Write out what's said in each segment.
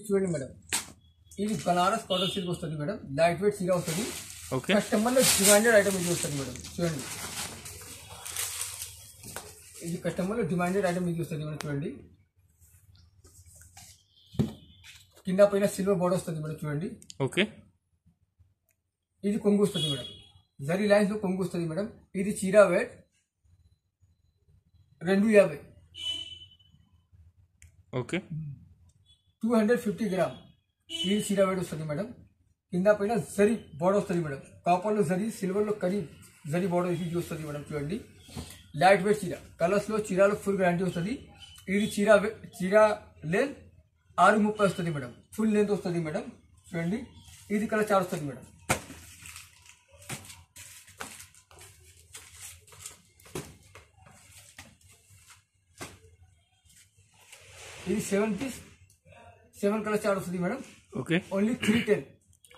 చూడండి మేడం, ఇది Banaras cotton silk వస్తుంది మేడం, లైట్ వెయిట్ చీర వస్తుంది. ఓకే, కస్టమర్లో డిమాండెడ్ ఐటమ్ ఇది వస్తుంది మేడం. చూడండి, ఇది కస్టమర్లో డిమాండెడ్ ఐటమ్ ఇది వస్తుంది మేడం. చూడండి, కింద పైన సిల్వర్ బోర్డర్ వస్తుంది మేడం. చూడండి, ఓకే, ఇది కొంగు వస్తుంది మేడం, జరీ లైన్స్ లో కొంగు వస్తుంది మేడం. ఇది చీర వెయిట్ 250. ఓకే, 250 గ్రామ్ ఇది చీర వెయిట్ వస్తుంది మేడం. కింద పైన జరీ బోర్డర్ వస్తుంది మేడం, కాపర్లో జరీ, సిల్వర్లో కరీ జరీ బోర్డర్ ఇది వస్తుంది మేడం. చూడండి, లైట్ వెయిట్ చీర, కలర్స్లో చీరలో ఫుల్ గ్యారంటీ వస్తుంది. ఇది చీర లెంత్ 6:30 వస్తుంది మేడం, ఫుల్ లెంత్ వస్తుంది మేడం. చూడండి, ఇది కలర్ చార్ట్ వస్తుంది మేడం. ఇది 7 పీస్ 7 కలర్ చార్ట్ వస్తుంది madam. Okay, only 310.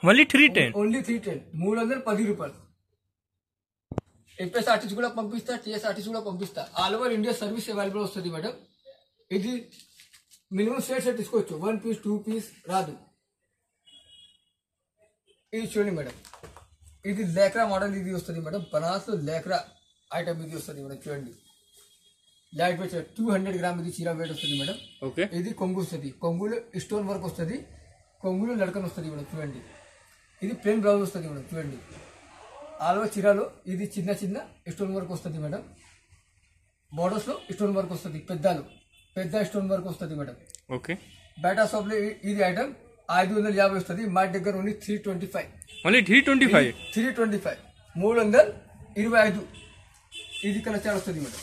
Only 310. Only 310, 310 రూపాయలు. ఎఫ్ఎస్ ఆర్టిస్ట్ కూడా పంపిస్తా, టీఎస్ ఆర్టిస్ట్ కూడా పంపిస్తా. All over India service available వస్తుంది మేడం. ఇది మినిమం సెట్ తీసుకోవచ్చు, 1 పీస్ 2 పీస్ రాదు. ఇది చూడండి మేడం, ఇది లేక్రా మోడల్ ఇది వస్తుంది మేడం. బనారస్ లేక్రా ఐటమ్ ఇది వస్తుంది మేడం. చూడండి, లైట్ వెయిట్ 200 గ్రామ్ ఇది చీర వెయిట్ వస్తుంది మేడం. ఓకే, ఇది కొంగు వస్తుంది, కొంగులో స్టోన్ వర్క్ వస్తుంది, కొంగులో లడకన్ వస్తుంది మేడం. చూడండి, ఇది ప్లెయిన్ బ్లౌజ్ వస్తుంది మేడం. చూడండి, ఆల్వా చీరలో ఇది చిన్న చిన్న స్టోన్ వర్క్ వస్తుంది మేడం. బోర్డర్స్ లో స్టోన్ వర్క్ వస్తుంది, పెద్ద స్టోన్ వర్క్ వస్తుంది మేడం. ఓకే, బయట షాప్ లో ఇది ఐటమ్ 550 వస్తుంది, మా దగ్గర ఓన్లీ 325. ఓన్లీ 325. 325, 325. ఇది కలర్ చార్ట్ వస్తుంది మేడం.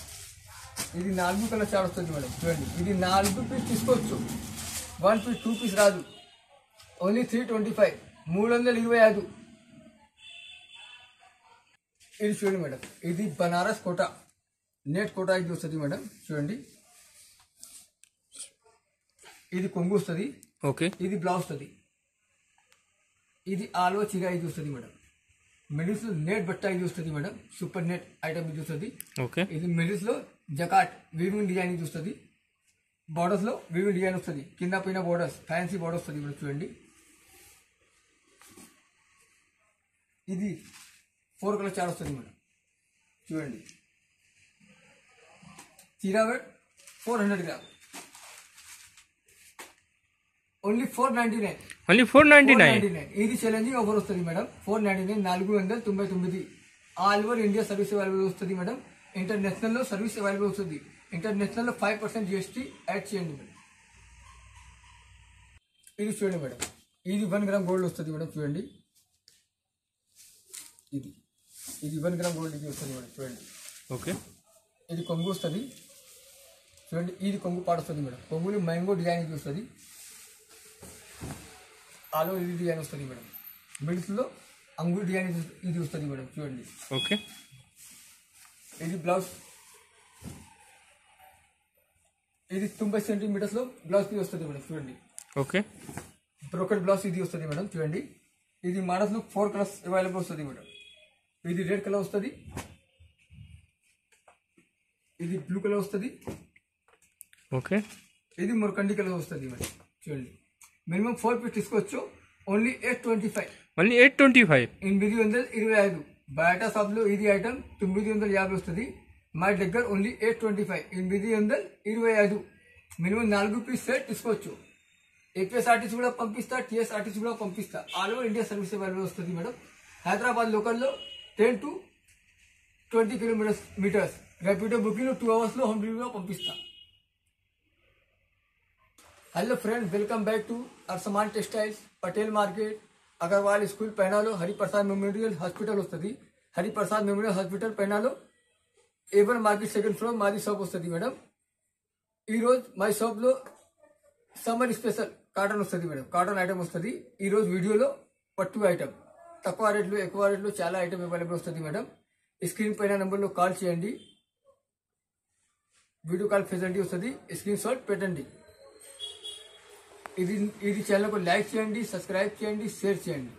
ఇది 4 కలర్ చార్ట్ వస్తుంది మేడం. చూడండి, ఇది 4 పీస్ తీసుకోవచ్చు, 1 పీస్ 2 పీస్ రాదు. ఓన్లీ 325, 325. ఇది చూడండి మేడం, ఇది బనారస్ కోటా నెట్ కోటా ఇది వస్తుంది మేడం. చూడండి, ఇది కొంగు వస్తుంది. ఓకే, ఇది బ్లౌజ్ వస్తుంది. ఇది ఆల్వా చీర ఇది వస్తుంది మేడం. మిడిల్స్ లో నెట్ బట్ట ఇది వస్తుంది మేడం, సూపర్ నెట్ ఐటమ్ ఇది వస్తుంది. ఓకే, ఇది మిడిల్స్ లో జకాట్ వీవింగ్ డిజైన్ ఇది వస్తుంది. బోర్డర్స్ లో వీవింగ్ డిజైన్ వస్తుంది, కింద పైన బోర్డర్స్ ఫ్యాన్సీ బోర్డర్ వస్తుంది మేడం. చూడండి, ఇది 4 కలర్ చార్ట్ వస్తుంది మేడం. చూడండి, చీర వెయిట్ 400 గ్రామ్, ఓన్లీ 499. ఓన్లీ 499. ఇది ఛాలెంజింగ్ ఆఫర్ వస్తుంది madam. 499, 499. All over India service available వస్తుంది మేడం. ఇంటర్నేషనల్ లో సర్వీస్ అవైలబుల్ వస్తుంది. ఇంటర్నేషనల్ లో 5% GST యాడ్ చేయండి మేడం. ఇది చూడండి మేడం, ఇది 1 గ్రామ్ గోల్డ్ వస్తుంది మేడం. చూడండి, ఇది 1 గ్రామ్ గోల్డ్ ఇది వస్తుంది మేడం. చూడండి, ఓకే, ఇది కొంగు వస్తుంది. చూడండి, ఇది కొంగు పాట వస్తుంది మేడం. కొంగులు మ్యాంగో డిజైన్ ఇది వస్తుంది, ఆలో ఇది డిజైన్ వస్తుంది మేడం. మిడిల్స్ లో అంగూర్ డిజైన్ ఇది వస్తుంది మేడం. చూడండి, ఓకే, ఇది బ్లౌజ్, ఇది 90 సెంటీమీటర్స్ లో బ్లౌజ్ ఇది వస్తుంది మేడం. చూడండి, ఓకే, బ్రోకెట్ బ్లౌజ్ ఇది వస్తుంది మేడం. చూడండి, ఇది మోడల్స్ లో 4 కలర్స్ అవైలబుల్ వస్తుంది మేడం. ఇది రెడ్ కలర్ వస్తుంది, ఇది బ్లూ కలర్ వస్తుంది, ఓకే, ఇది మురకండి కలర్ వస్తుంది మేడం. చూడండి, మినిమం 4 పీస్ తీసుకోవచ్చు, ఓన్లీ 825. ఓన్లీ 825. 825. బయట షాప్ లో ఇది ఐటమ్ 950 వస్తుంది, మా దగ్గర ఓన్లీ 825, 825. మినిమం 4 పీస్ సెట్ తీసుకోవచ్చు. ఏపీఎస్ ఆర్టిస్ట్ కూడా పంపిస్తా, టీఎస్ ఆర్టిస్ట్ కూడా పంపిస్తా. All over India service available వస్తుంది మేడం. హైదరాబాద్ లోకల్లో 10 to 20 కిలోమీటర్స్. ర్యాపిడో బుకింగ్ 2 అవర్స్ లో హోమ్ డెలివరీ పంపిస్తా. Hello friend, welcome back to Arasaman textiles, Patel market, Agarwal school पैनालो, हरिप्रसाद मेमोरियल हॉस्पिटल वस्तुदी. हरिप्रसाद मेमोरियल हॉस्पिटल पैनालो, A1 మార్కెట్ సెకండ్ ఫ్లోర్ మాది షాప్ వస్తుంది మేడం. ఈ రోజు మా షాప్ లో సమ్మర్ స్పెషల్ కాటన్ వస్తుంది మేడం. కాటన్ ఐటమ్ వస్తుంది. ఈ రోజు వీడియోలో పట్టు ఐటమ్ తక్కువ రేట్లో ఎక్కువ రేట్లో చాలా ఐటమ్ అవైలబుల్ వస్తుంది మేడం. స్క్రీన్ పైన నెంబర్లో కాల్ చేయండి, వీడియో కాల్ ఫెసిలిటీ వస్తుంది, స్క్రీన్ షాట్ పెట్టండి. ఇది ఛానల్ को लाइक చేయండి, సబ్స్క్రైబ్ చేయండి, షేర్ చేయండి.